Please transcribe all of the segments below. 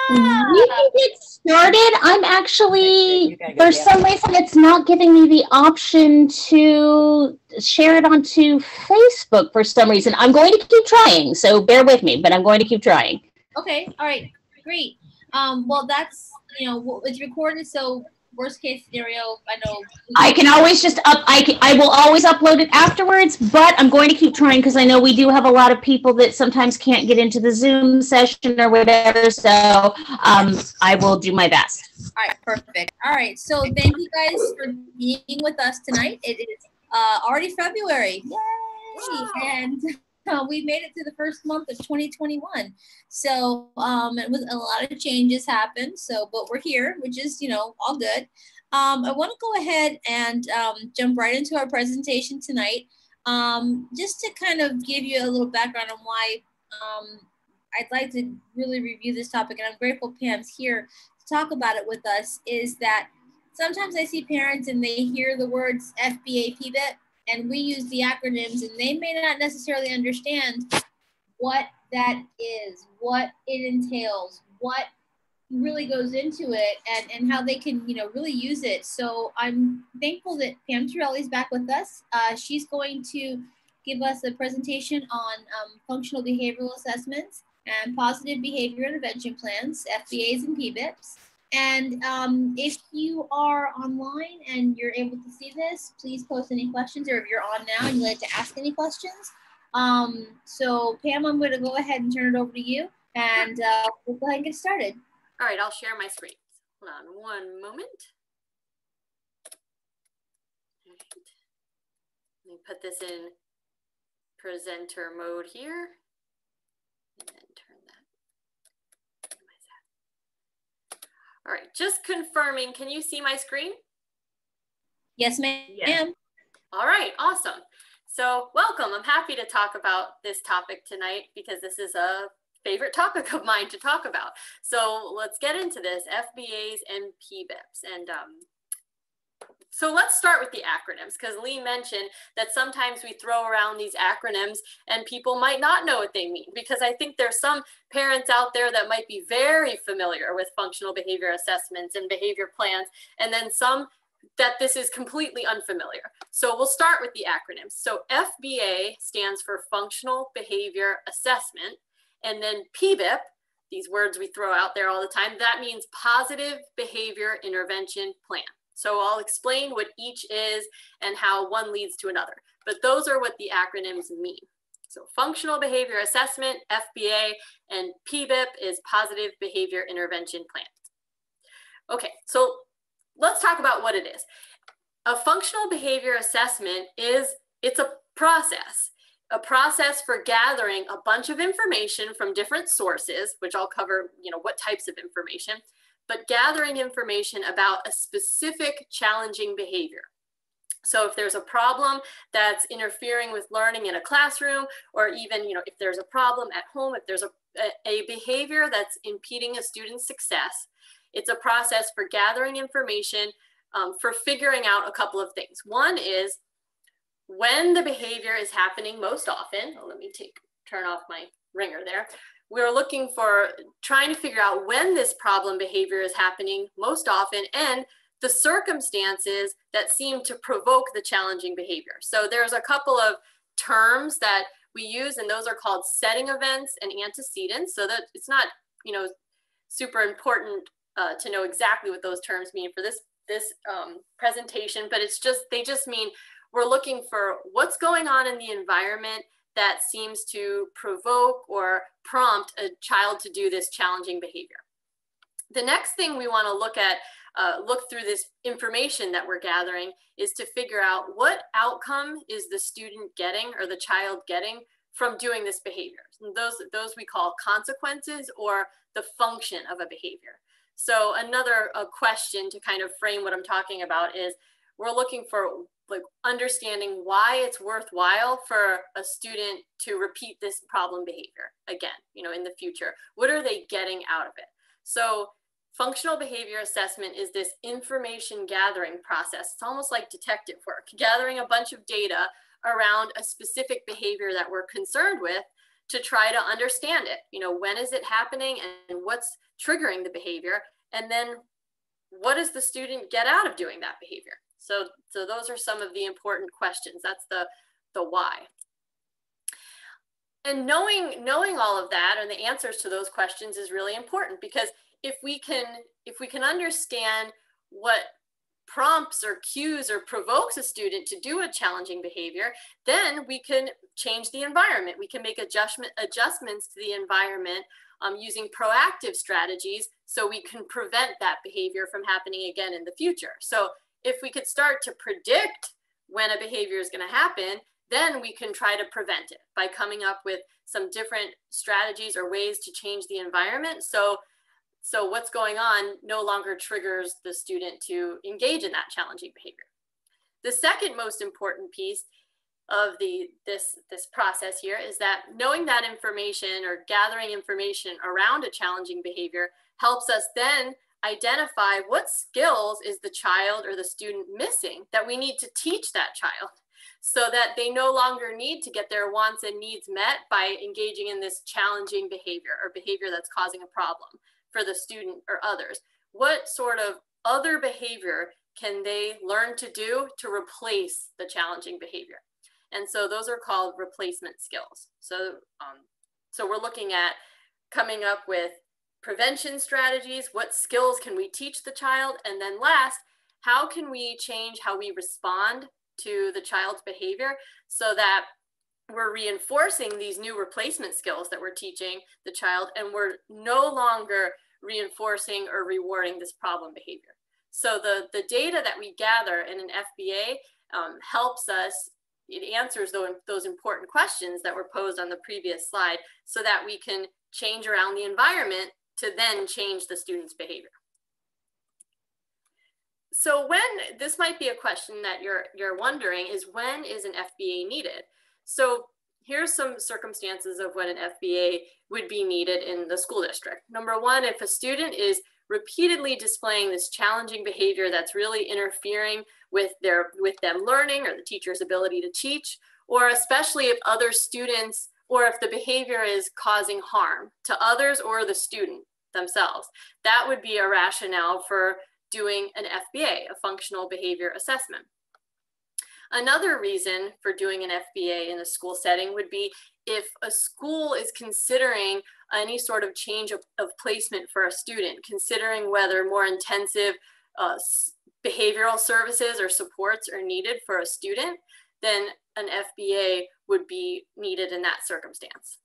We can get started. I'm actually, for some reason, it's not giving me the option to share it onto Facebook for some reason. I'm going to keep trying, so bear with me, but I'm going to keep trying. Okay, all right, great. Well, that's, it's recorded, so worst case scenario, I know. I can always just I will always upload it afterwards, but I'm going to keep trying because I know we do have a lot of people that sometimes can't get into the Zoom session or whatever, so I will do my best. All right, perfect. All right, so thank you guys for being with us tonight. It is already February. Yay! Wow. And we made it to the first month of 2021. So it was a lot of changes happened. So, but we're here, which is, all good. I want to go ahead and jump right into our presentation tonight. Just to kind of give you a little background on why I'd like to really review this topic, and I'm grateful Pam's here to talk about it with us, is that sometimes I see parents and they hear the words FBA, PBIP, and we use the acronyms, and they may not necessarily understand what that is, what it entails, what really goes into it, and how they can, really use it. So I'm thankful that Pam Terilli is back with us. She's going to give us a presentation on functional behavioral assessments and positive behavior intervention plans, FBAs and PBIPs. And if you are online and you're able to see this, please post any questions, or if you're on now and you'd like to ask any questions. So Pam, I'm going to go ahead and turn it over to you, and we'll go ahead and get started. All right, I'll share my screen. Hold on one moment. Right. Let me put this in presenter mode here. And then turn that. All right, just confirming, can you see my screen? Yes, ma'am. Yeah. All right, awesome. So welcome, I'm happy to talk about this topic tonight because this is a favorite topic of mine to talk about. So let's get into this, FBAs and PBIPs. And so let's start with the acronyms, because Lee mentioned that sometimes we throw around these acronyms and people might not know what they mean, because I think there's some parents out there that might be very familiar with functional behavior assessments and behavior plans, and then some that this is completely unfamiliar. So we'll start with the acronyms. So FBA stands for Functional Behavior Assessment, and then PBIP, these words we throw out there all the time, that means Positive Behavior Intervention Plan. So I'll explain what each is and how one leads to another, but those are what the acronyms mean. So Functional Behavior Assessment, FBA, and PBIP is Positive Behavior Intervention Plan. Okay, so let's talk about what it is. A functional behavior assessment it's a process for gathering a bunch of information from different sources, which I'll cover, what types of information, but gathering information about a specific challenging behavior. So if there's a problem that's interfering with learning in a classroom, or even, if there's a problem at home, if there's a behavior that's impeding a student's success, it's a process for gathering information, for figuring out a couple of things. One is when the behavior is happening most often. Let me turn off my ringer there. We're looking for trying to figure out when this problem behavior is happening most often and the circumstances that seem to provoke the challenging behavior. So there's a couple of terms that we use, and those are called setting events and antecedents. So that it's not, super important to know exactly what those terms mean for this presentation, but they just mean we're looking for what's going on in the environment that seems to provoke or prompt a child to do this challenging behavior. The next thing we want to look through this information that we're gathering is to figure out what outcome is the student getting or the child getting from doing this behavior. And those we call consequences or the function of a behavior. So another question to kind of frame what I'm talking about is we're looking for understanding why it's worthwhile for a student to repeat this problem behavior again, in the future. What are they getting out of it? So functional behavior assessment is this information gathering process. It's almost like detective work, gathering a bunch of data around a specific behavior that we're concerned with to try to understand it. You know, when is it happening and what's triggering the behavior? And then what does the student get out of doing that behavior? So those are some of the important questions. That's the why. And knowing all of that and the answers to those questions is really important, because if we can understand what prompts or cues or provokes a student to do a challenging behavior, then we can change the environment. We can make adjustments to the environment using proactive strategies, so we can prevent that behavior from happening again in the future. So if we could start to predict when a behavior is going to happen, then we can try to prevent it by coming up with some different strategies or ways to change the environment. So what's going on no longer triggers the student to engage in that challenging behavior. The second most important piece of this process here is that knowing that information or gathering information around a challenging behavior helps us then identify what skills is the child or the student missing that we need to teach that child, so that they no longer need to get their wants and needs met by engaging in this challenging behavior or behavior that's causing a problem for the student or others. What sort of other behavior can they learn to do to replace the challenging behavior? And so those are called replacement skills. So we're looking at coming up with prevention strategies. What skills can we teach the child? And then last, how can we change how we respond to the child's behavior so that we're reinforcing these new replacement skills that we're teaching the child, and we're no longer reinforcing or rewarding this problem behavior. So the data that we gather in an FBA helps us, it answers those important questions that were posed on the previous slide, so that we can change around the environment to then change the student's behavior. So this might be a question that you're wondering, is when is an FBA needed? So here's some circumstances of when an FBA would be needed in the school district. Number one, if a student is repeatedly displaying this challenging behavior that's really interfering with them learning or the teacher's ability to teach, or especially if other students, or if the behavior is causing harm to others or the student themselves, that would be a rationale for doing an FBA, a functional behavior assessment. Another reason for doing an FBA in a school setting would be if a school is considering any sort of change of placement for a student, considering whether more intensive behavioral services or supports are needed for a student, then an FBA would be needed in that circumstance.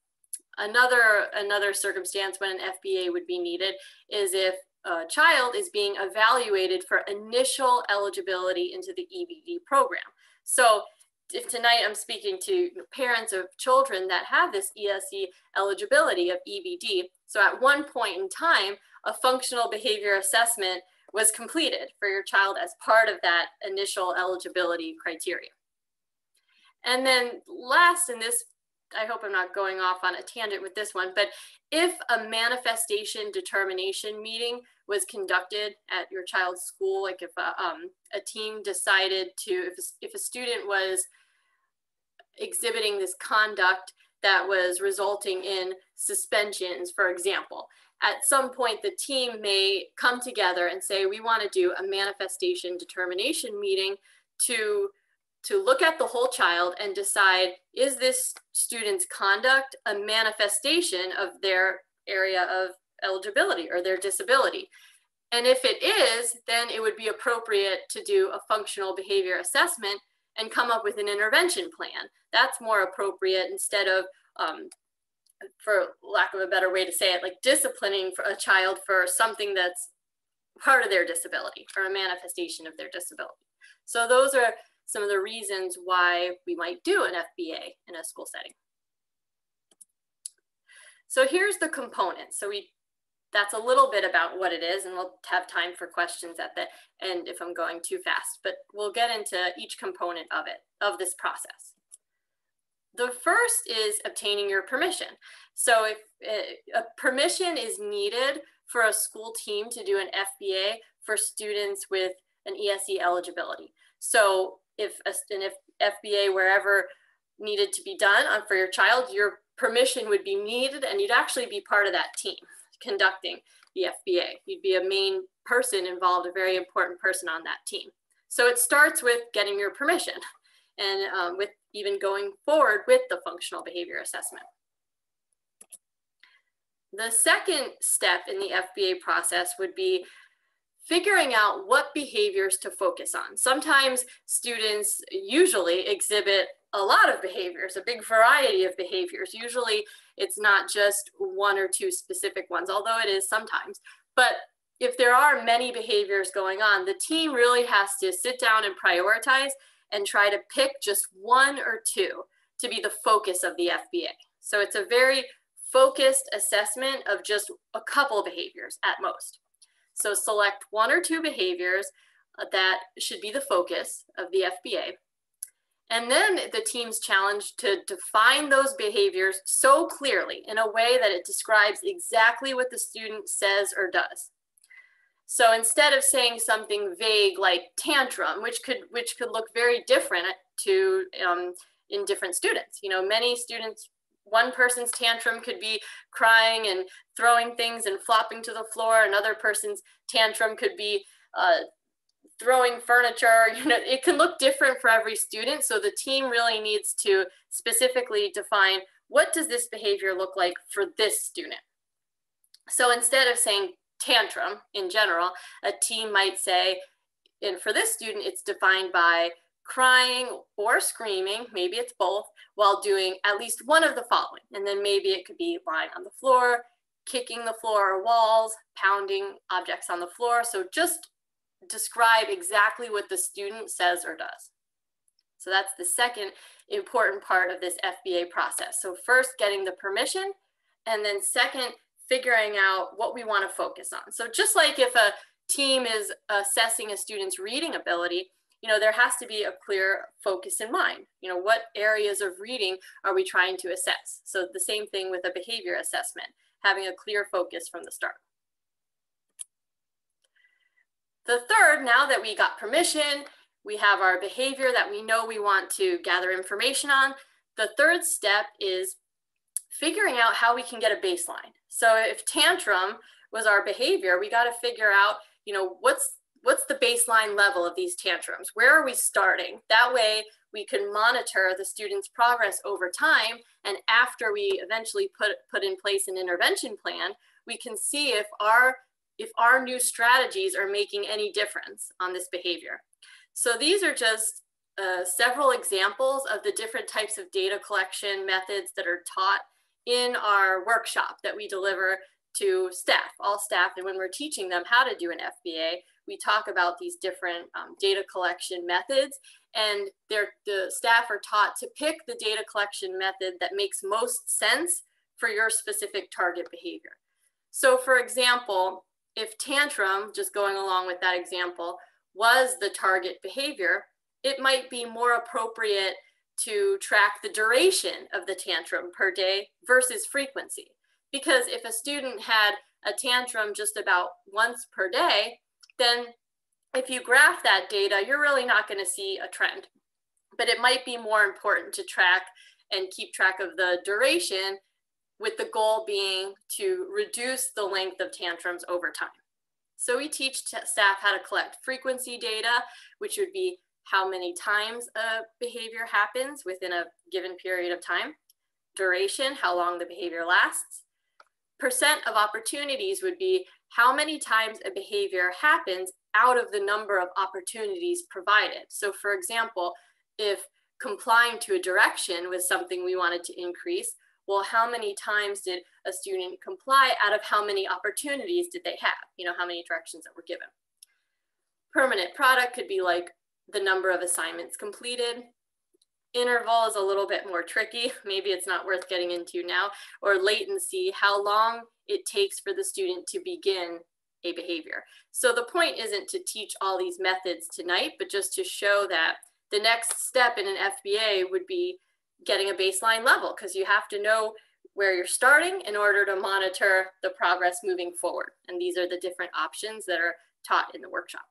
Another circumstance when an FBA would be needed is if a child is being evaluated for initial eligibility into the EBD program. So if tonight I'm speaking to parents of children that have this ESE eligibility of EBD, so at one point in time, a functional behavior assessment was completed for your child as part of that initial eligibility criteria. And then last in this, I hope I'm not going off on a tangent with this one, but if a manifestation determination meeting was conducted at your child's school, like if a team decided to, if a student was exhibiting this conduct that was resulting in suspensions, for example, at some point the team may come together and say, we want to do a manifestation determination meeting to look at the whole child and decide, is this student's conduct a manifestation of their area of eligibility or their disability? And if it is, then it would be appropriate to do a functional behavior assessment and come up with an intervention plan. That's more appropriate instead of, for lack of a better way to say it, like disciplining for a child for something that's part of their disability or a manifestation of their disability. So those are some of the reasons why we might do an FBA in a school setting. So here's the components. So that's a little bit about what it is, and we'll have time for questions at the end if I'm going too fast, but we'll get into each component of this process. The first is obtaining your permission. So if a permission is needed for a school team to do an FBA for students with an ESE eligibility. So if FBA wherever needed to be done for your child, your permission would be needed, and you'd actually be part of that team conducting the FBA. You'd be a main person involved, a very important person on that team. So it starts with getting your permission and with even going forward with the functional behavior assessment. The second step in the FBA process would be figuring out what behaviors to focus on. Sometimes students usually exhibit a lot of behaviors, a big variety of behaviors. Usually it's not just one or two specific ones, although it is sometimes. But if there are many behaviors going on, the team really has to sit down and prioritize and try to pick just one or two to be the focus of the FBA. So it's a very focused assessment of just a couple of behaviors at most. So select one or two behaviors that should be the focus of the FBA. And then the team's challenged to define those behaviors so clearly in a way that it describes exactly what the student says or does. So instead of saying something vague like tantrum, which could look very different to in different students. You know, many students, one person's tantrum could be crying and throwing things and flopping to the floor. Another person's tantrum could be throwing furniture. You know, it can look different for every student. So the team really needs to specifically define, what does this behavior look like for this student? So instead of saying tantrum in general, a team might say, and for this student, it's defined by crying or screaming, maybe it's both, while doing at least one of the following. And then maybe it could be lying on the floor, kicking the floor or walls, pounding objects on the floor. So just describe exactly what the student says or does. So that's the second important part of this FBA process. So first, getting the permission, and then second, figuring out what we want to focus on. So just like if a team is assessing a student's reading ability, you know, there has to be a clear focus in mind. You know, what areas of reading are we trying to assess? So the same thing with a behavior assessment, having a clear focus from the start. The third, now that we got permission, we have our behavior that we know we want to gather information on. The third step is figuring out how we can get a baseline. So if tantrum was our behavior, we got to figure out, you know, what's the baseline level of these tantrums? Where are we starting? That way we can monitor the student's progress over time. And after we eventually put in place an intervention plan, we can see if our new strategies are making any difference on this behavior. So these are just several examples of the different types of data collection methods that are taught in our workshop that we deliver to staff, all staff. And when we're teaching them how to do an FBA, we talk about these different data collection methods, and the staff are taught to pick the data collection method that makes most sense for your specific target behavior. So for example, if tantrum, just going along with that example, was the target behavior, it might be more appropriate to track the duration of the tantrum per day versus frequency. Because if a student had a tantrum just about once per day, then if you graph that data, you're really not going to see a trend. But it might be more important to track and keep track of the duration, with the goal being to reduce the length of tantrums over time. So we teach staff how to collect frequency data, which would be how many times a behavior happens within a given period of time. Duration, how long the behavior lasts. Percent of opportunities would be how many times a behavior happens out of the number of opportunities provided. So for example, if complying to a direction was something we wanted to increase, well, how many times did a student comply out of how many opportunities did they have? You know, how many directions that were given. Permanent product could be like the number of assignments completed. Interval is a little bit more tricky. Maybe it's not worth getting into now. Or latency, how long it takes for the student to begin a behavior. So the point isn't to teach all these methods tonight, but just to show that the next step in an FBA would be getting a baseline level, because you have to know where you're starting in order to monitor the progress moving forward. And these are the different options that are taught in the workshop.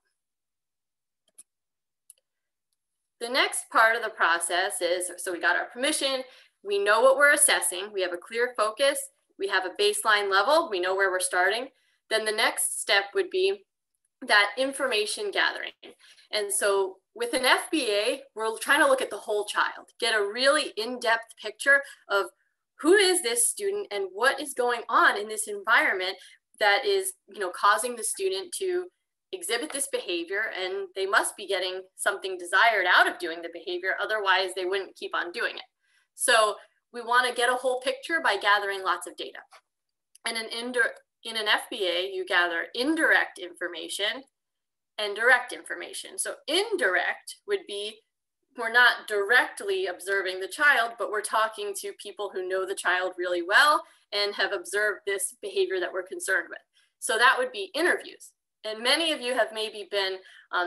The next part of the process is, so we got our permission, we know what we're assessing, we have a clear focus, we have a baseline level, we know where we're starting, then the next step would be that information gathering. And so with an FBA, we're trying to look at the whole child, get a really in-depth picture of who is this student and what is going on in this environment that is, causing the student to exhibit this behavior, and they must be getting something desired out of doing the behavior, otherwise they wouldn't keep on doing it. So we want to get a whole picture by gathering lots of data. And in an FBA, you gather indirect information and direct information. So indirect would be, we're not directly observing the child, but we're talking to people who know the child really well and have observed this behavior that we're concerned with. So that would be interviews. And many of you have maybe been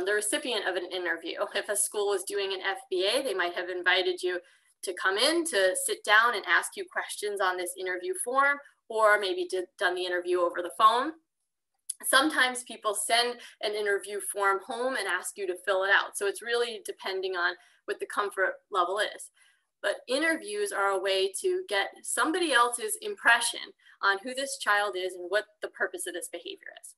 the recipient of an interview. If a school was doing an FBA, they might have invited you to come in to sit down and ask you questions on this interview form, or maybe done the interview over the phone. Sometimes people send an interview form home and ask you to fill it out. So it's really depending on what the comfort level is. But interviews are a way to get somebody else's impression on who this child is and what the purpose of this behavior is.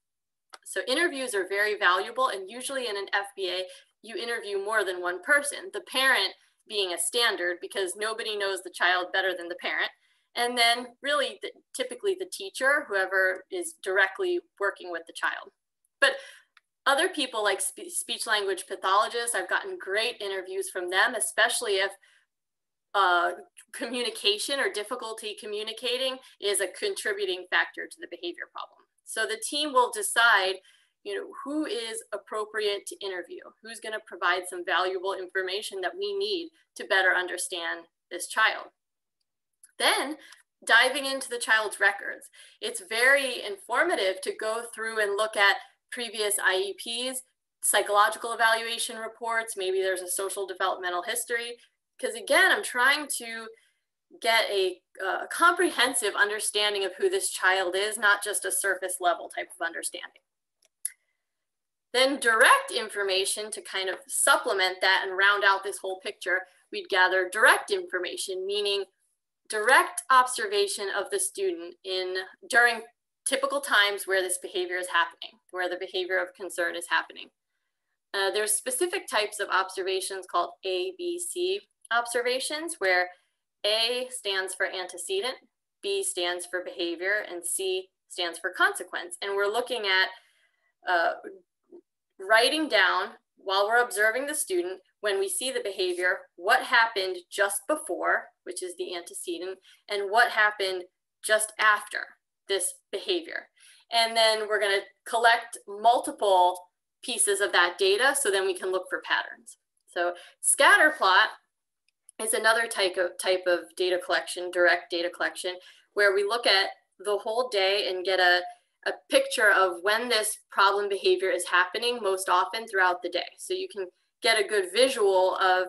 So interviews are very valuable, and usually in an FBA, you interview more than one person, the parent being a standard because nobody knows the child better than the parent. And then really typically the teacher, whoever is directly working with the child. But other people like speech language pathologists, I've gotten great interviews from them, especially if communication or difficulty communicating is a contributing factor to the behavior problem. So the team will decide, who is appropriate to interview, who's going to provide some valuable information that we need to better understand this child. Then diving into the child's records. It's very informative to go through and look at previous IEPs, psychological evaluation reports, maybe there's a social developmental history, because again, I'm trying to get a comprehensive understanding of who this child is, not just a surface level type of understanding. Then direct information to kind of supplement that and round out this whole picture, we'd gather direct information, meaning direct observation of the student during typical times where this behavior is happening, where the behavior of concern is happening. There's specific types of observations called ABC observations, where A stands for antecedent, B stands for behavior, and C stands for consequence. And we're looking at writing down, while we're observing the student, when we see the behavior, what happened just before, which is the antecedent, and what happened just after this behavior. And then we're going to collect multiple pieces of that data so then we can look for patterns. So scatter plot is another type of data collection, direct data collection, where we look at the whole day and get a picture of when this problem behavior is happening most often throughout the day. So you can get a good visual of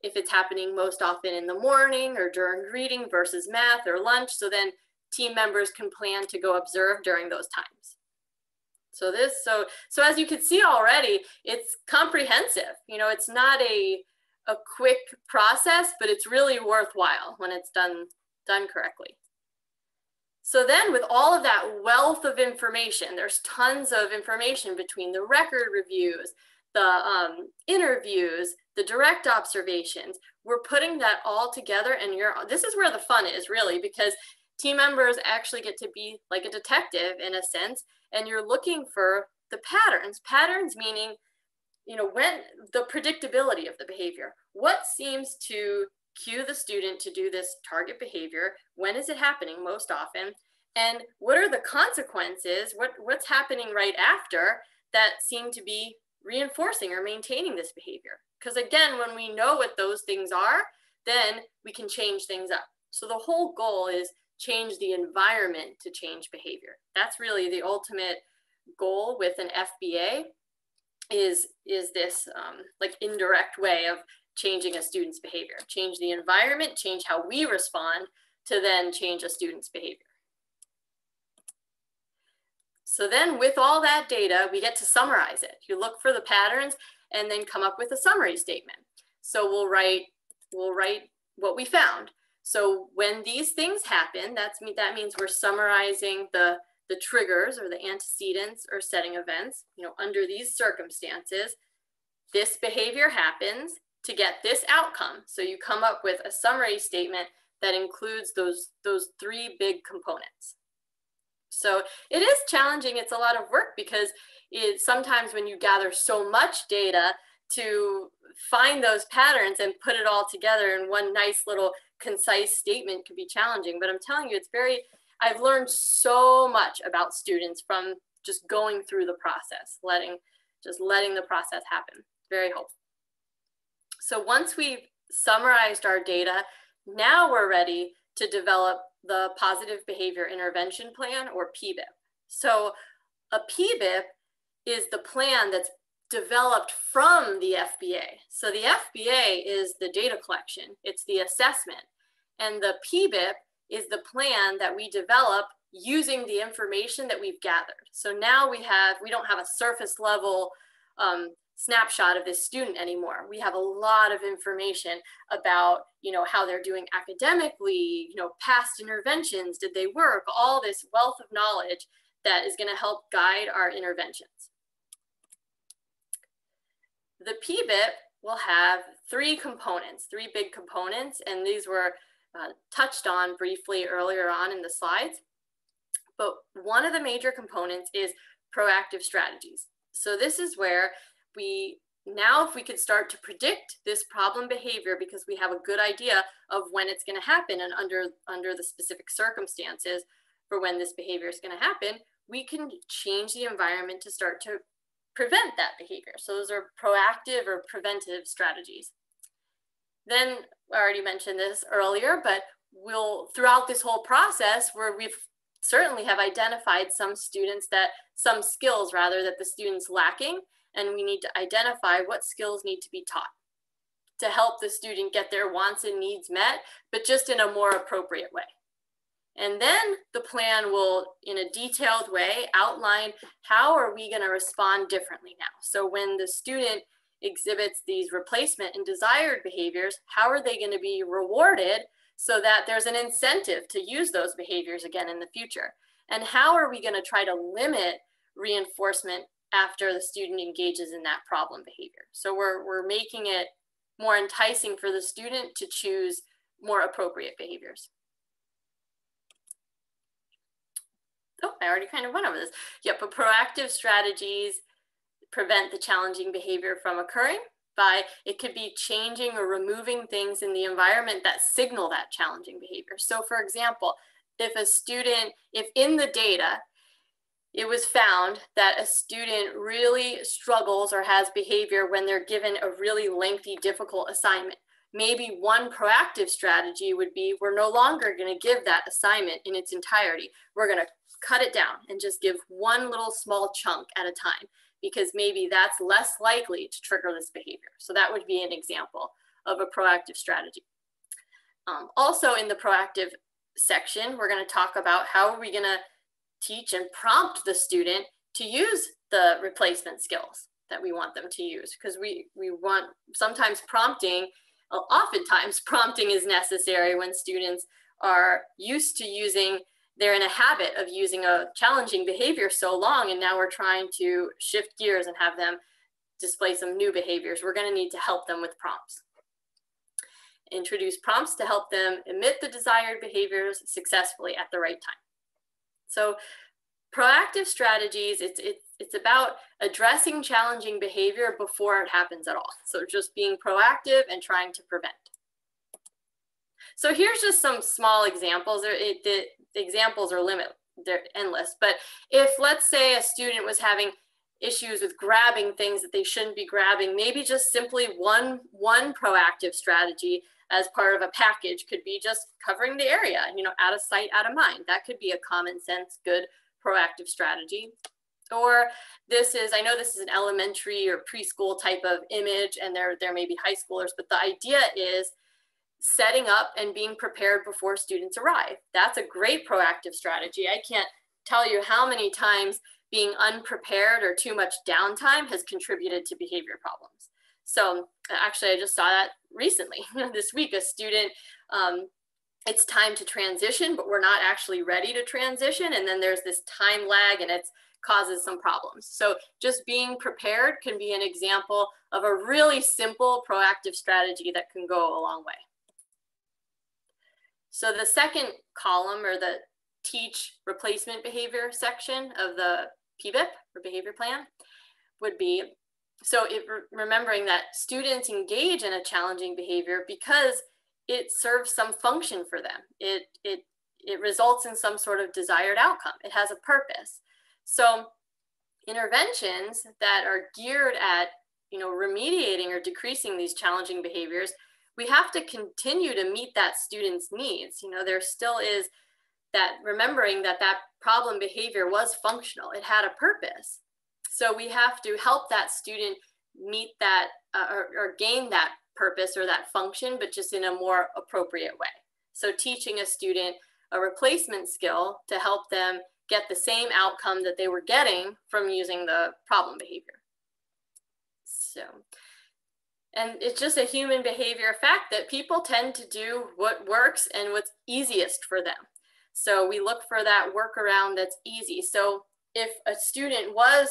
if it's happening most often in the morning or during reading versus math or lunch. So then team members can plan to go observe during those times. So as you can see already, it's comprehensive. It's not a quick process, but it's really worthwhile when it's done correctly. So then with all of that wealth of information, there's tons of information between the record reviews, the interviews, the direct observations. We're putting that all together, and this is where the fun is really, because team members actually get to be like a detective in a sense, and you're looking for the patterns. Patterns meaning, when the predictability of the behavior. What seems to cue the student to do this target behavior? When is it happening most often? And what are the consequences? What's happening right after that seem to be reinforcing or maintaining this behavior? Because again, when we know what those things are, then we can change things up. So the whole goal is change the environment to change behavior. That's really the ultimate goal with an FBA is this like indirect way of changing a student's behavior. Change the environment, change how we respond to then change a student's behavior. So then with all that data, we get to summarize it. You look for the patterns and then come up with a summary statement. So we'll write what we found. So when these things happen, that means we're summarizing the triggers or the antecedents or setting events. You know, under these circumstances, this behavior happens to get this outcome. So you come up with a summary statement that includes those three big components. So it is challenging. It's a lot of work because sometimes when you gather so much data to find those patterns and put it all together in one nice little concise statement can be challenging. But I'm telling you, I've learned so much about students from just going through the process, letting the process happen. Very helpful. So once we've summarized our data, now we're ready to develop the Positive Behavior Intervention Plan, or PBIP. So a PBIP is the plan that's developed from the FBA. So the FBA is the data collection, it's the assessment, and the PBIP is the plan that we develop using the information that we've gathered. So now we don't have a surface level snapshot of this student anymore. We have a lot of information about, you know, how they're doing academically, you know, past interventions, did they work, all this wealth of knowledge that is going to help guide our interventions. The PBIP will have three big components, and these were touched on briefly earlier on in the slides. But one of the major components is proactive strategies. So this is where if we could start to predict this problem behavior because we have a good idea of when it's going to happen and under the specific circumstances for when this behavior is going to happen, we can change the environment to start to prevent that behavior. So those are proactive or preventive strategies. Then I already mentioned this earlier, but throughout this whole process where we've certainly have identified some skills that the student's lacking, and we need to identify what skills need to be taught to help the student get their wants and needs met, but just in a more appropriate way. And then the plan will, in a detailed way, outline how are we going to respond differently now. So when the student exhibits these replacement and desired behaviors, how are they going to be rewarded so that there's an incentive to use those behaviors again in the future? And how are we going to try to limit reinforcement after the student engages in that problem behavior? So we're making it more enticing for the student to choose more appropriate behaviors. Oh, I already kind of went over this. Yep, but proactive strategies prevent the challenging behavior from occurring it could be changing or removing things in the environment that signal that challenging behavior. So for example, if in the data, it was found that a student really struggles or has behavior when they're given a really lengthy, difficult assignment. Maybe one proactive strategy would be, we're no longer going to give that assignment in its entirety. We're going to cut it down and just give one little small chunk at a time, because maybe that's less likely to trigger this behavior. So that would be an example of a proactive strategy. Also in the proactive section, we're going to talk about how are we going to teach and prompt the student to use the replacement skills that we want them to use, because oftentimes prompting is necessary when students are used to they're in a habit of using a challenging behavior so long, and now we're trying to shift gears and have them display some new behaviors. We're going to need to help them with prompts. Introduce prompts to help them emit the desired behaviors successfully at the right time. So proactive strategies, it's about addressing challenging behavior before it happens at all. So just being proactive and trying to prevent. So here's just some small examples. The examples are they're endless. But if, let's say, a student was having issues with grabbing things that they shouldn't be grabbing, maybe just simply one proactive strategy as part of a package could be just covering the area, out of sight, out of mind. That could be a common sense, good proactive strategy. Or I know this is an elementary or preschool type of image, and there may be high schoolers, but the idea is setting up and being prepared before students arrive. That's a great proactive strategy. I can't tell you how many times being unprepared or too much downtime has contributed to behavior problems. So actually, I just saw that recently. This week, a student it's time to transition, but we're not actually ready to transition. And then there's this time lag and it causes some problems. So just being prepared can be an example of a really simple proactive strategy that can go a long way. So the second column, or the teach replacement behavior section of the PBIP or behavior plan, would be, so remembering that students engage in a challenging behavior because it serves some function for them. It results in some sort of desired outcome. It has a purpose. So interventions that are geared at, remediating or decreasing these challenging behaviors, we have to continue to meet that student's needs. There still is that remembering that that problem behavior was functional. It had a purpose. So we have to help that student meet that or gain that purpose or that function, but just in a more appropriate way. So teaching a student a replacement skill to help them get the same outcome that they were getting from using the problem behavior. So, and it's just a human behavior fact that people tend to do what works and what's easiest for them. So we look for that workaround that's easy. So if a student was,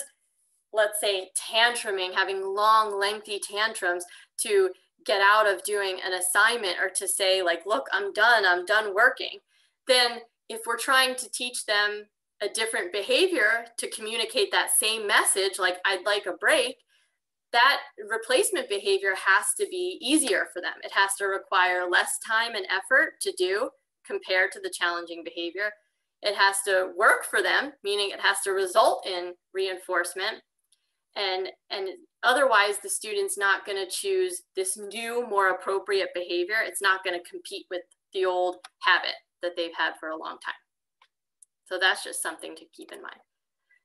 let's say, tantruming, having long, lengthy tantrums to get out of doing an assignment, or to say like, look, I'm done working, then if we're trying to teach them a different behavior to communicate that same message, like I'd like a break, that replacement behavior has to be easier for them. It has to require less time and effort to do compared to the challenging behavior. It has to work for them, meaning it has to result in reinforcement. And otherwise, the student's not going to choose this new, more appropriate behavior. It's not going to compete with the old habit that they've had for a long time. So that's just something to keep in mind.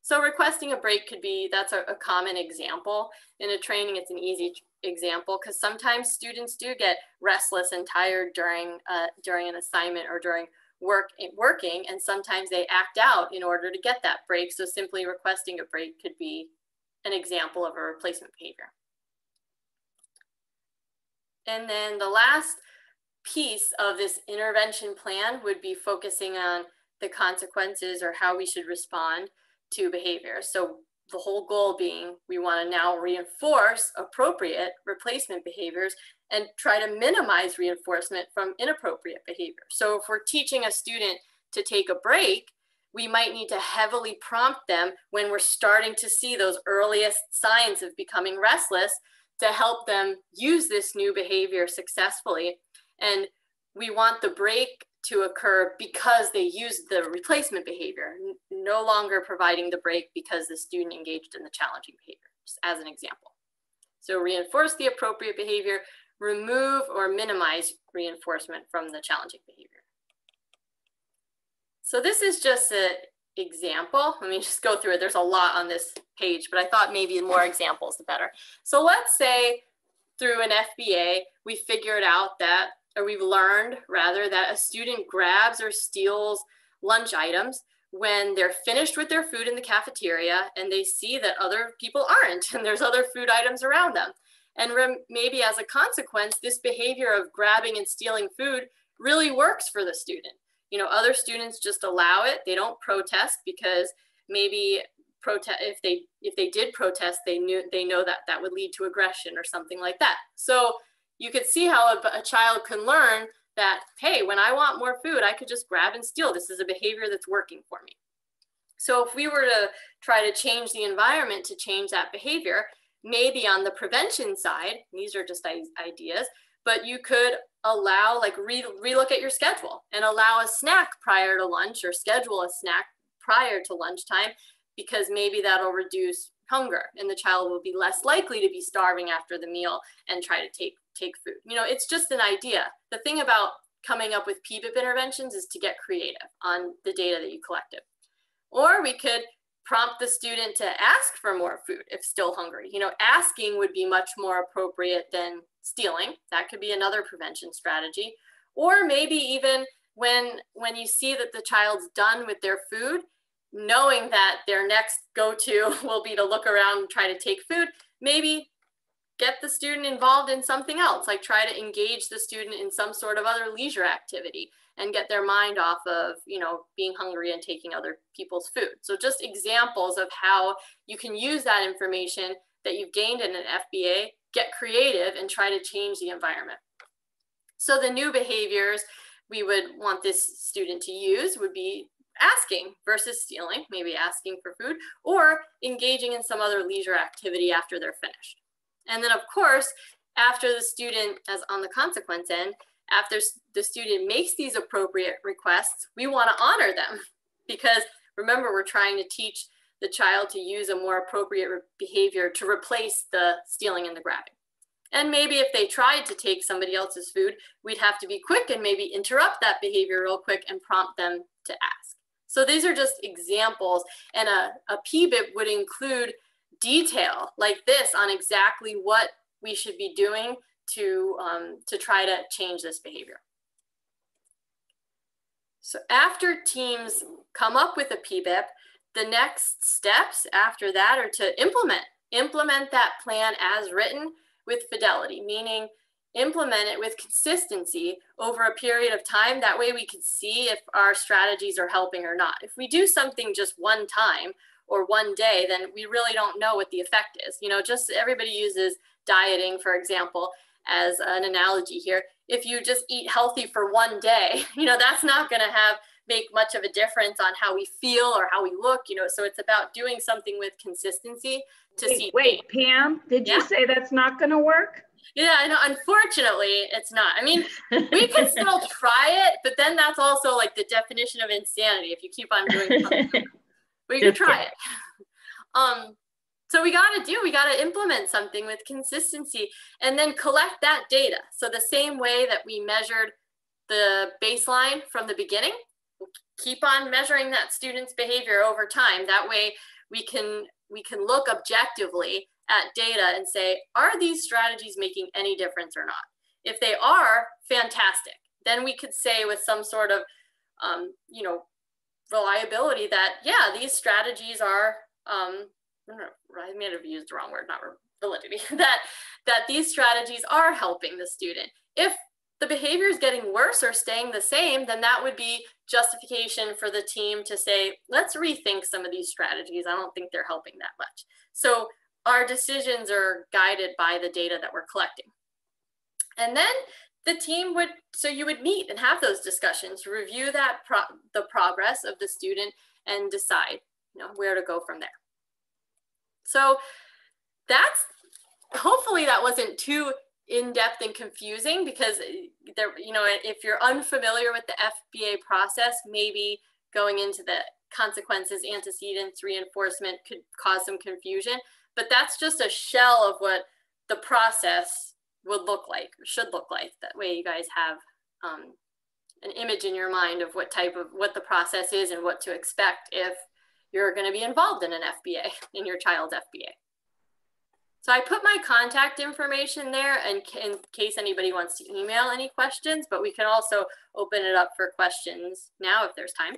So requesting a break could be, that's a common example. In a training, it's an easy example because sometimes students do get restless and tired during an assignment or during working, and sometimes they act out in order to get that break. So simply requesting a break could be an example of a replacement behavior. And then the last piece of this intervention plan would be focusing on the consequences or how we should respond to behavior. So the whole goal being, we want to now reinforce appropriate replacement behaviors and try to minimize reinforcement from inappropriate behavior. So if we're teaching a student to take a break, we might need to heavily prompt them when we're starting to see those earliest signs of becoming restless to help them use this new behavior successfully. And we want the break to occur because they used the replacement behavior, no longer providing the break because the student engaged in the challenging behavior, just as an example. So reinforce the appropriate behavior, remove or minimize reinforcement from the challenging behavior. So this is just an example. Let me just go through it. There's a lot on this page, but I thought maybe the more examples, the better. So let's say through an FBA, we figured out that, or we've learned rather, that a student grabs or steals lunch items when they're finished with their food in the cafeteria and they see that other people aren't and there's other food items around them. And maybe as a consequence, this behavior of grabbing and stealing food really works for the student. Other students just allow it. They don't protest because maybe if they did protest, they know that that would lead to aggression or something like that. So you could see how a child can learn that, hey, when I want more food, I could just grab and steal. This is a behavior that's working for me. So if we were to try to change the environment to change that behavior, maybe on the prevention side, these are just ideas, but you could allow, like relook at your schedule and allow a snack prior to lunch, or schedule a snack prior to lunchtime, because maybe that'll reduce hunger and the child will be less likely to be starving after the meal and try to take food. It's just an idea. The thing about coming up with PBIP interventions is to get creative on the data that you collected. Or we could prompt the student to ask for more food if still hungry. Asking would be much more appropriate than stealing. That could be another prevention strategy. Or maybe even when you see that the child's done with their food, knowing that their next go-to will be to look around and try to take food, maybe get the student involved in something else, like try to engage the student in some sort of other leisure activity and get their mind off of, you know, being hungry and taking other people's food. So just examples of how you can use that information that you've gained in an FBA, get creative and try to change the environment. So the new behaviors we would want this student to use would be asking versus stealing, maybe asking for food, or engaging in some other leisure activity after they're finished. And then of course, after the student, as on the consequence end, after the student makes these appropriate requests, we want to honor them, because remember, we're trying to teach the child to use a more appropriate behavior to replace the stealing and the grabbing. And maybe if they tried to take somebody else's food, we'd have to be quick and maybe interrupt that behavior real quick and prompt them to ask. So these are just examples, and a PBIP would include detail like this on exactly what we should be doing to try to change this behavior. So after teams come up with a PBIP, the next steps after that are to implement that plan as written with fidelity, meaning implement it with consistency over a period of time. That way we can see if our strategies are helping or not. If we do something just one time or one day, then we really don't know what the effect is. You know, just everybody uses dieting, for example, as an analogy here. If you just eat healthy for one day, you know, that's not going to make much of a difference on how we feel or how we look, you know. So it's about doing something with consistency to see. Wait, Pam, did you say that's not going to work? Yeah, I know. Unfortunately, it's not. I mean, we can still try it, but then that's also like the definition of insanity. If you keep on doing something, we can try it. So we got to implement something with consistency and then collect that data. So the same way that we measured the baseline from the beginning, we'll keep on measuring that student's behavior over time. That way we can look objectively at data and say, are these strategies making any difference or not? If they are, fantastic. Then we could say with some sort of, you know, reliability that, yeah, these strategies are, I may have used the wrong word, not validity, that these strategies are helping the student. If the behavior is getting worse or staying the same, then that would be justification for the team to say, let's rethink some of these strategies. I don't think they're helping that much. So our decisions are guided by the data that we're collecting. And then the team would, so you would meet and have those discussions, review that the progress of the student and decide, you know, where to go from there. So that's, hopefully that wasn't too in-depth and confusing, because there, you know, if you're unfamiliar with the FBA process, maybe going into the consequences, antecedents, reinforcement could cause some confusion, but that's just a shell of what the process would look like, or should look like. That way you guys have an image in your mind of what the process is and what to expect if you're going to be involved in an FBA, in your child's FBA. So I put my contact information there in case anybody wants to email any questions, but we can also open it up for questions now if there's time.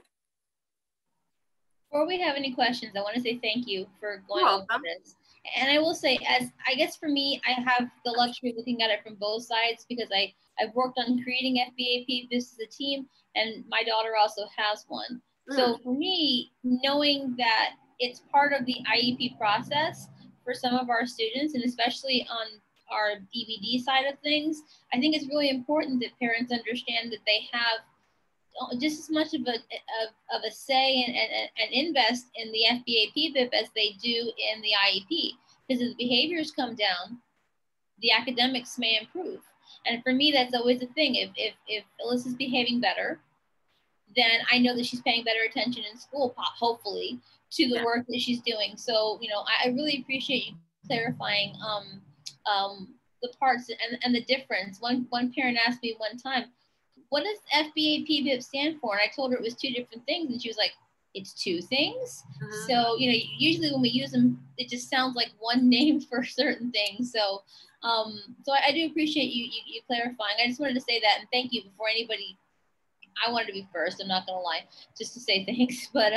Before we have any questions, I want to say thank you for going over this. And I will say, as I guess for me, I have the luxury of looking at it from both sides, because I've worked on creating FBA PBIPs as a team, and my daughter also has one. So for me, knowing that it's part of the IEP process for some of our students, and especially on our EBD side of things, I think it's really important that parents understand that they have just as much of a say and invest in the FBA PBIP as they do in the IEP. Because as the behaviors come down, the academics may improve. And for me, that's always a thing. If Alyssa's behaving better, then I know that she's paying better attention in school, hopefully, to the work that she's doing. So, you know, I really appreciate you clarifying the parts and the difference. One parent asked me one time, what does FBA PBIP stand for? And I told her it was two different things. And she was like, it's two things. So, you know, usually when we use them, it just sounds like one name for certain things. So, so I do appreciate you clarifying. I just wanted to say that, and thank you before anybody. I wanted to be first, I'm not gonna lie, just to say thanks, but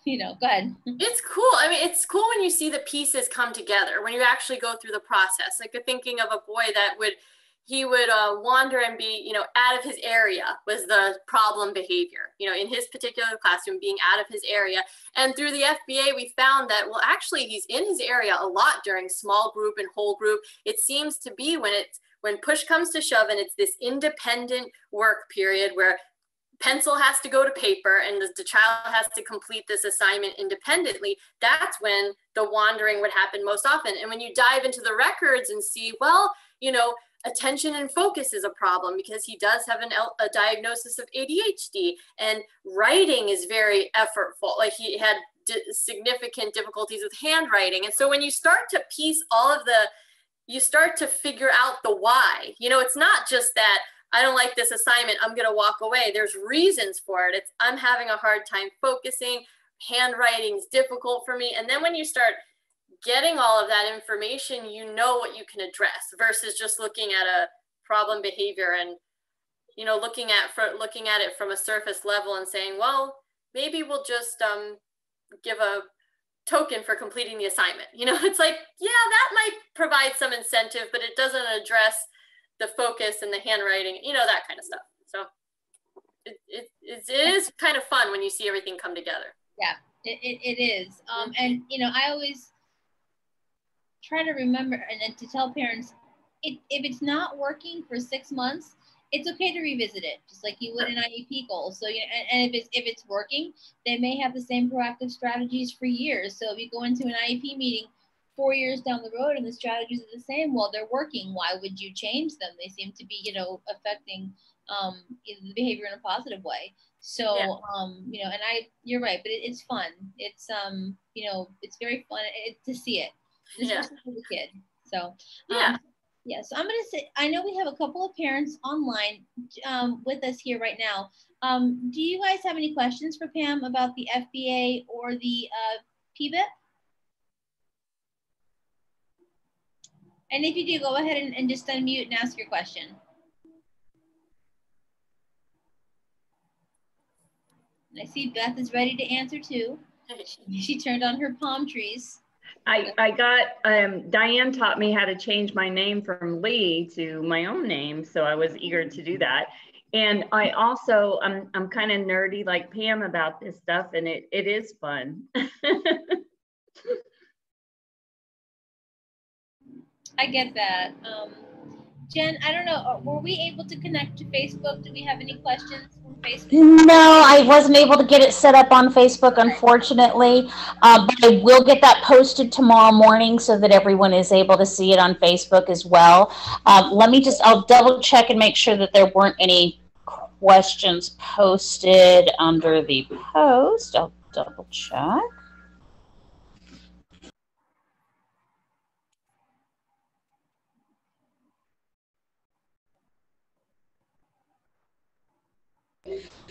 you know, go ahead. It's cool. I mean, it's cool when you see the pieces come together, when you actually go through the process. Like thinking of a boy that would he would wander and be, you know, out of his area was the problem behavior, you know, in his particular classroom, being out of his area. And through the FBA, we found that, well, actually, he's in his area a lot during small group and whole group. It seems to be when push comes to shove and it's this independent work period where pencil has to go to paper and the child has to complete this assignment independently, that's when the wandering would happen most often. And when you dive into the records and see, well, you know, attention and focus is a problem because he does have a diagnosis of ADHD, and writing is very effortful. Like he had significant difficulties with handwriting. And so when you start to piece all of you start to figure out the why. You know, it's not just that I don't like this assignment, I'm going to walk away. There's reasons for it. I'm having a hard time focusing. Handwriting's difficult for me. And then when you start getting all of that information, you know what you can address versus just looking at a problem behavior and, you know, looking at it from a surface level and saying, well, maybe we'll just give a token for completing the assignment. You know, it's like, yeah, that might provide some incentive, but it doesn't address the focus and the handwriting, you know, that kind of stuff. So it is kind of fun when you see everything come together. Yeah, it is. And, you know, I always try to remember and to tell parents, if it's not working for 6 months, it's okay to revisit it, just like you would an IEP goal. So, you know, and if it's working, they may have the same proactive strategies for years. So if you go into an IEP meeting 4 years down the road and the strategies are the same, well, they're working. Why would you change them? They seem to be, you know, affecting the behavior in a positive way. So, yeah. You know, and you're right, but it's fun. It's, you know, it's very fun to see it, especially for the kid. So, yeah, so I'm going to say, I know we have a couple of parents online with us here right now. Do you guys have any questions for Pam about the FBA or the PBIP? And if you do, go ahead and just unmute and ask your question. And I see Beth is ready to answer too. She turned on her palm trees. I got, Diane taught me how to change my name from Lee to my own name. So I was eager to do that. And I also, I'm kind of nerdy like Pam about this stuff, and it is fun. I get that. Jen, I don't know, were we able to connect to Facebook? Do we have any questions from Facebook? No, I wasn't able to get it set up on Facebook, unfortunately. But I will get that posted tomorrow morning so that everyone is able to see it on Facebook as well. I'll double check and make sure that there weren't any questions posted under the post. I'll double check.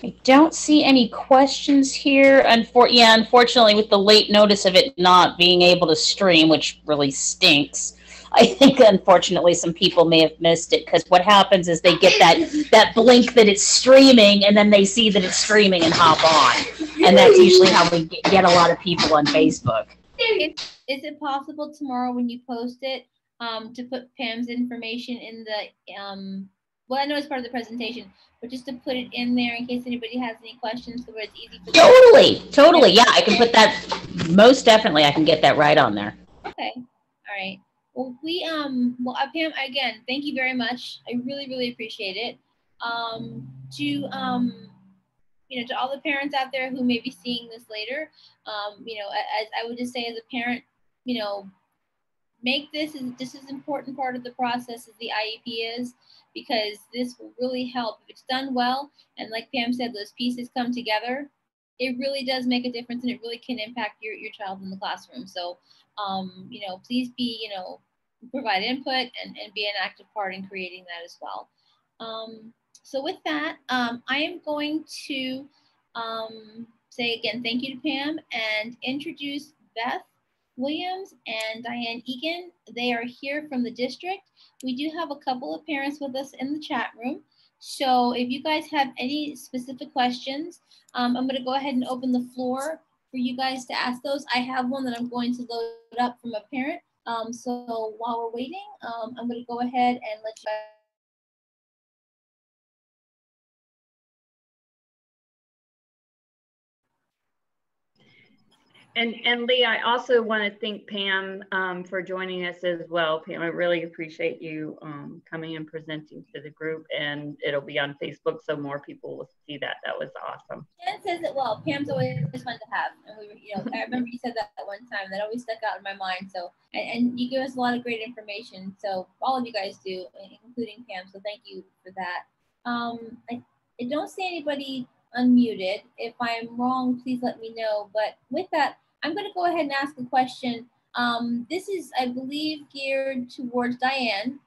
I don't see any questions here. Unfortunately, with the late notice of it not being able to stream, which really stinks, I think unfortunately some people may have missed it, because what happens is they get that blink that it's streaming, and then they see that it's streaming and hop on. And that's usually how we get a lot of people on Facebook. Is it possible tomorrow when you post it to put Pam's information in the, well, I know it's part of the presentation, but just to put it in there in case anybody has any questions, so where it's easy for them. Totally. Yeah, I can put that, most definitely, I can get that right on there. Okay. All right. Well, Pam, again, thank you very much. I really, really appreciate it. You know, to all the parents out there who may be seeing this later, you know, as I would just say as a parent, you know, make this as important part of the process as the IEP is, because this will really help. If it's done well, and like Pam said, those pieces come together, it really does make a difference, and it really can impact your child in the classroom. So, you know, please be, you know, provide input and be an active part in creating that as well. So with that, I am going to say again, thank you to Pam, and introduce Beth Williams and Diane Egan. They are here from the district. We do have a couple of parents with us in the chat room. So if you guys have any specific questions, I'm going to go ahead and open the floor for you guys to ask those. I have one that I'm going to load up from a parent. So while we're waiting, I'm going to go ahead and let you guys And Lee, I also want to thank Pam for joining us as well. Pam, I really appreciate you coming and presenting to the group, and it'll be on Facebook so more people will see that. That was awesome. Jen says it well. Pam's always fun to have, and we were, you know, I remember you said that one time. That always stuck out in my mind. So, and you give us a lot of great information. So all of you guys do, including Pam. So thank you for that. I don't see anybody unmuted. If I'm wrong, please let me know. But with that, I'm going to go ahead and ask a question. This is, I believe, geared towards Diane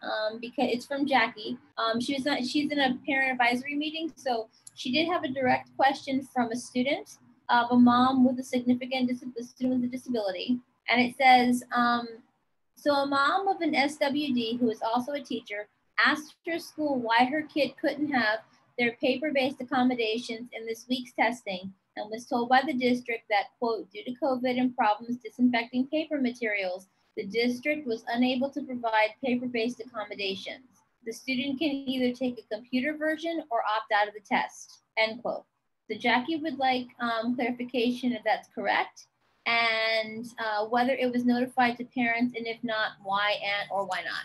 because it's from Jackie. She's in a parent advisory meeting, so she did have a direct question from a student of a mom with a significant student with a disability, and it says, so a mom of an SWD who is also a teacher asked her school why her kid couldn't have their paper-based accommodations in this week's testing, and was told by the district that, quote, due to COVID and problems disinfecting paper materials, the district was unable to provide paper-based accommodations. The student can either take a computer version or opt out of the test, end quote. So Jackie would like clarification if that's correct, and whether it was notified to parents, and if not, why or why not.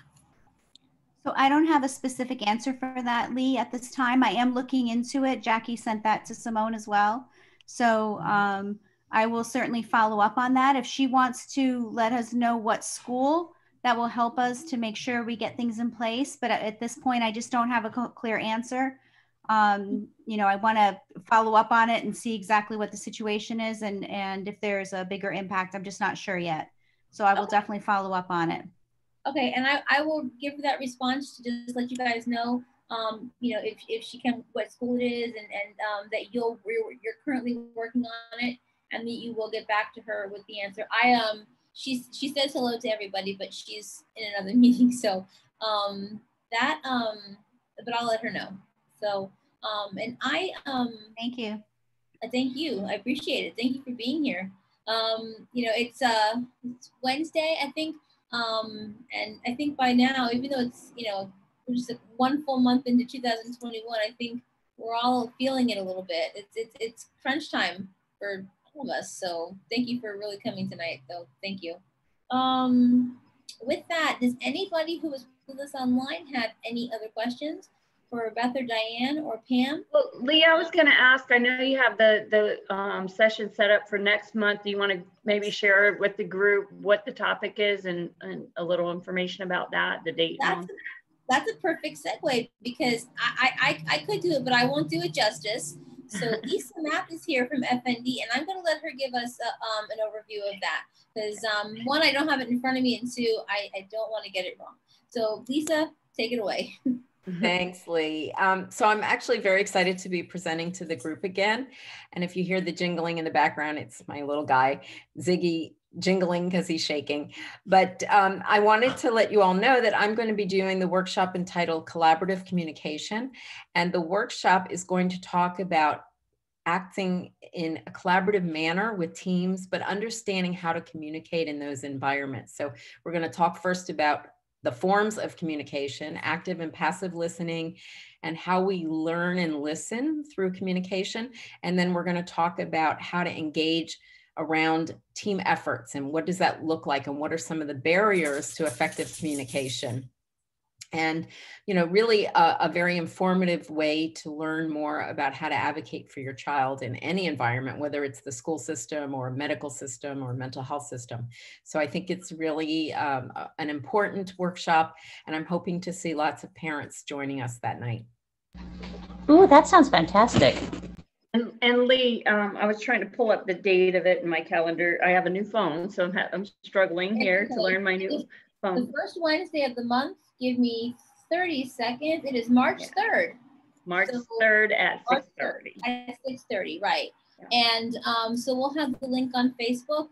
So I don't have a specific answer for that, Lee, at this time. I am looking into it. Jackie sent that to Simone as well. So I will certainly follow up on that. If she wants to let us know what school, that will help us to make sure we get things in place. But at this point, I just don't have a clear answer. You know, I want to follow up on it and see exactly what the situation is. And if there's a bigger impact, I'm just not sure yet. So I will definitely follow up on it. Okay, and I will give that response to just let you guys know, you know, if she can, what school it is, and that you're currently working on it, and that you will get back to her with the answer. She says hello to everybody, but she's in another meeting, so but I'll let her know. So and thank you. Thank you. I appreciate it. Thank you for being here. You know, it's Wednesday, I think. And I think by now, even though it's, you know, we're just one full month into 2021, I think we're all feeling it a little bit. It's crunch time for all of us. So thank you for really coming tonight, though. Thank you. With that, does anybody who is with us online have any other questions for Beth or Diane or Pam? Well, Lee, I was going to ask, I know you have the session set up for next month. Do you want to maybe share with the group what the topic is and a little information about that, the date? That's a perfect segue, because I could do it, but I won't do it justice. So Lisa Mapp is here from FND, and I'm going to let her give us an overview of that, because one, I don't have it in front of me, and two, I don't want to get it wrong. So Lisa, take it away. Thanks, Lee. So I'm actually very excited to be presenting to the group again. And if you hear the jingling in the background, it's my little guy, Ziggy, jingling because he's shaking. But I wanted to let you all know that I'm going to be doing the workshop entitled Collaborative Communication. And the workshop is going to talk about acting in a collaborative manner with teams, but understanding how to communicate in those environments. So we're going to talk first about the forms of communication, active and passive listening, and how we learn and listen through communication. And then we're going to talk about how to engage around team efforts and what does that look like and what are some of the barriers to effective communication. And, you know, really a very informative way to learn more about how to advocate for your child in any environment, whether it's the school system or medical system or mental health system. So I think it's really an important workshop, and I'm hoping to see lots of parents joining us that night. Ooh, that sounds fantastic. And Lee, I was trying to pull up the date of it in my calendar. I have a new phone, so I'm struggling here to learn my new phone. The first Wednesday of the month, give me 30 seconds. It is March 3rd. March 3rd at 6:30. At 6:30, right. Yeah. And so we'll have the link on Facebook.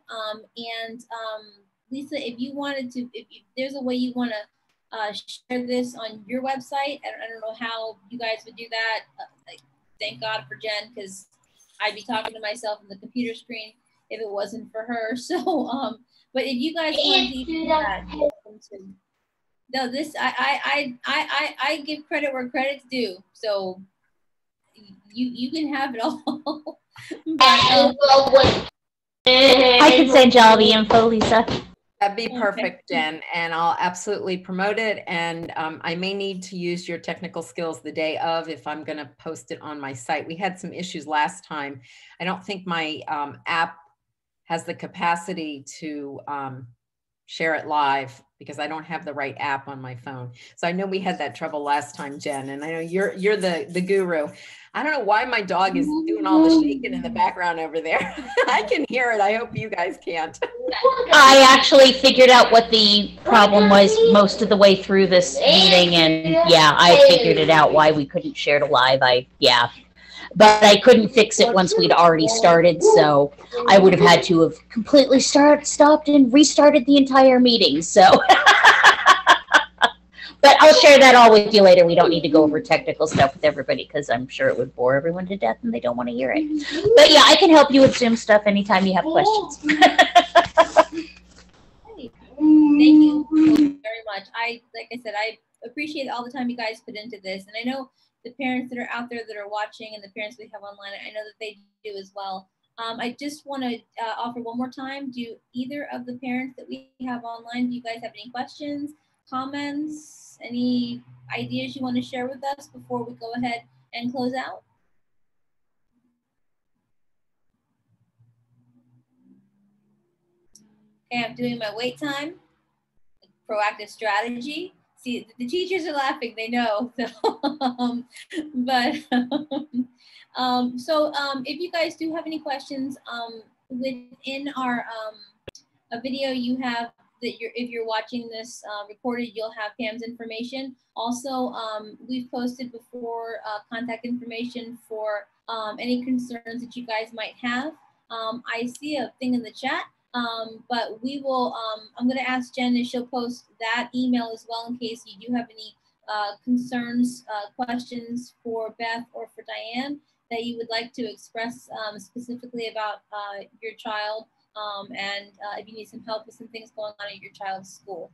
Lisa, if you wanted to, if there's a way you want to share this on your website, I don't know how you guys would do that. Thank God for Jen, because I'd be talking to myself on the computer screen if it wasn't for her. So, but if you guys want to do that, no, this I give credit where credit's due. So you can have it all. But, I can send y'all the info, Lisa. That'd be perfect, Jen, and I'll absolutely promote it. And I may need to use your technical skills the day of if I'm going to post it on my site. We had some issues last time. I don't think my app has the capacity to share it live because I don't have the right app on my phone. So I know we had that trouble last time, Jen, and I know you're the guru. I don't know why my dog is doing all the shaking in the background over there. I can hear it. I hope you guys can't. I actually figured out what the problem was most of the way through this meeting, and yeah, I figured it out why we couldn't share it live. But I couldn't fix it once we'd already started, so I would have had to have completely stopped and restarted the entire meeting. So, but I'll share that all with you later. We don't need to go over technical stuff with everybody because I'm sure it would bore everyone to death and they don't want to hear it. But yeah, I can help you with Zoom stuff anytime you have questions. Thank you very much. Like I said, I appreciate all the time you guys put into this, and I know the parents that are out there that are watching and the parents we have online, I know that they do as well. I just want to offer one more time. Do either of the parents that we have online, do you guys have any questions, comments, any ideas you want to share with us before we go ahead and close out? Okay, I'm doing my wait time, proactive strategy. See, the teachers are laughing, they know. So, if you guys do have any questions, within our a video you have that if you're watching this recorded, you'll have Pam's information. Also, we've posted before contact information for any concerns that you guys might have. I see a thing in the chat. But we will, I'm going to ask Jen if she'll post that email as well in case you do have any concerns, questions for Beth or for Diane that you would like to express specifically about your child and if you need some help with some things going on at your child's school.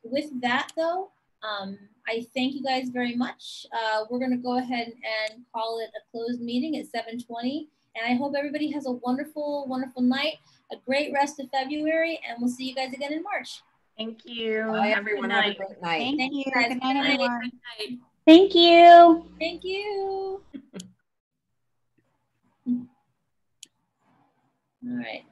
With that though, I thank you guys very much. We're going to go ahead and call it a closed meeting at 7:20. And I hope everybody has a wonderful, wonderful night, a great rest of February, and we'll see you guys again in March. Thank you. Bye, everyone. Have a great night. Thank you. Guys. Good night, everyone. Thank you. Thank you. All right.